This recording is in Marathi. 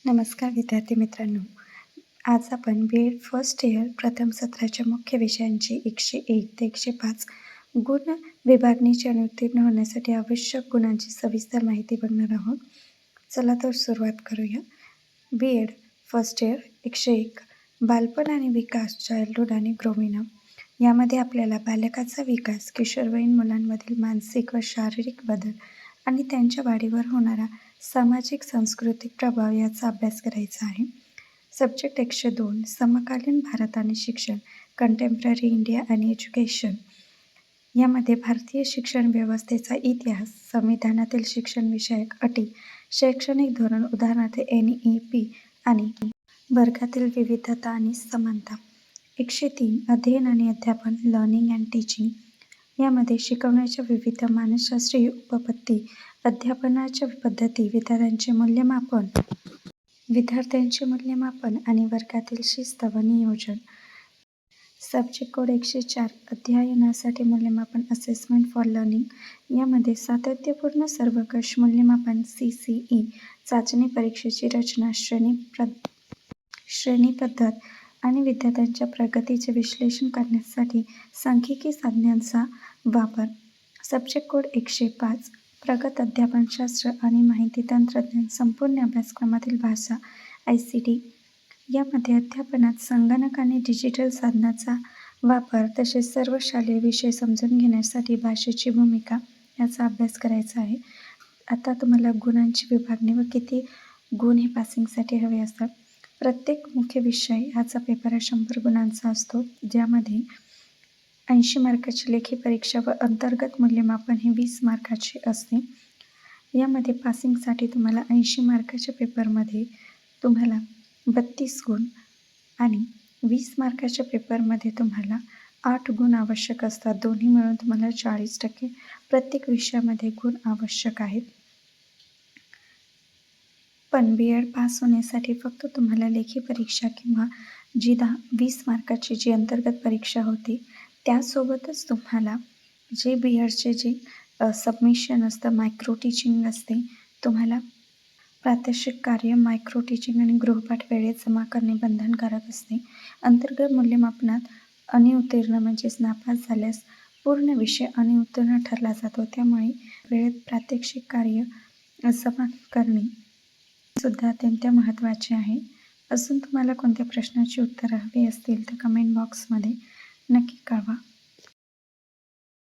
नमस्कार विद्यार्थी मित्रांनो. आज आपण बी.एड फर्स्ट इयर प्रथम सत्राच्या मुख्य विषयांची 101 ते 105 गुण विभागणीची आणि उत्तीर्ण होण्यासाठी आवश्यक गुणांची सविस्तर माहिती बघणार आहोत. चला तर सुरुवात करूया. बी.एड फर्स्ट इयर 101 बालपण आणि विकास, चाइल्डहूड आणि ग्रोविंग अप. यामध्ये आपल्याला बालकाचा विकास, किशोरवयीन मुलांमधील मानसिक व शारीरिक बदल आणि त्यांच्या वाढीवर होणारा सामाजिक सांस्कृतिक प्रभाव याचा अभ्यास करायचा आहे. सब्जेक्ट 102 समकालीन भारत आणि शिक्षण, कंटेम्पररी इंडिया आणि एज्युकेशन. यामध्ये भारतीय शिक्षण व्यवस्थेचा इतिहास, संविधानातील शिक्षण विषयक अटी, शैक्षणिक धोरण उदाहरणार्थ NEP आणि वर्गातील विविधता आणि समानता. 103 अध्ययन आणि अध्यापन, लर्निंग अँड टीचिंग. यामध्ये शिकवण्याच्या विविध मानसशास्त्रीय उपपत्ती, अध्यापनाच्या पद्धती, विद्यार्थ्यांचे मूल्यमापन आणि वर्गातील शिस्त व नियोजन. सब्जेक्ट कोड 104 अध्ययनासाठी मूल्यमापन, असेसमेंट फॉर लर्निंग. यामध्ये सातत्यपूर्ण सर्वंकष मूल्यमापन CCE, चाचणी परीक्षेची रचना, श्रेणी पद्धत आणि विद्यार्थ्यांच्या प्रगतीचे विश्लेषण करण्यासाठी सांख्यिकी साधनांचा वापर. सब्जेक्ट कोड 105 प्रगत अध्यापनशास्त्र आणि माहिती तंत्रज्ञान, संपूर्ण अभ्यासक्रमातील भाषा ICT. यामध्ये अध्यापनात संगणक आणि डिजिटल साधनांचा वापर तसेच सर्व शालेय विषय समजून घेण्यासाठी भाषेची भूमिका याचा अभ्यास करायचा आहे. आता तुम्हाला गुणांची विभागणी व किती गुण हे पासिंगसाठी हवे असतात. प्रत्येक मुख्य विषय ह्याचा पेपर हा 100 गुणांचा असतो, ज्यामध्ये 80 मार्काची लेखी परीक्षा व अंतर्गत मूल्यमापन हे 20 मार्काचे असते. यामध्ये पासिंगसाठी तुम्हाला 80 मार्काच्या पेपरमध्ये तुम्हाला 32 गुण आणि 20 मार्काच्या पेपरमध्ये तुम्हाला 8 गुण आवश्यक असतात. दोन्ही मिळून तुम्हाला 40% प्रत्येक विषयामध्ये गुण आवश्यक आहेत. पण B.एड पास होण्यासाठी फक्त तुम्हाला लेखी परीक्षा किंवा जी 20 मार्काची जी अंतर्गत परीक्षा होती, त्यासोबतच तुम्हाला जे B.एडचे जे सबमिशन असतं, मायक्रो टीचिंग असते, तुम्हाला प्रात्यक्षिक कार्य, मायक्रो टीचिंग आणि गृहपाठ वेळेत जमा करणे बंधनकारक असते. अंतर्गत मूल्यमापनात अनिउत्तीर्ण म्हणजेच नापास झाल्यास पूर्ण विषय अनिउत्तीर्ण ठरला जातो. त्यामुळे वेळेत प्रात्यक्षिक कार्य जमा करणे सुद्धा अत्यंत महत्त्वाचे आहे. अजून तुम्हाला कोणत्या प्रश्नाची उत्तरं हवी असतील तर कमेंट बॉक्समध्ये नक्की कळवा.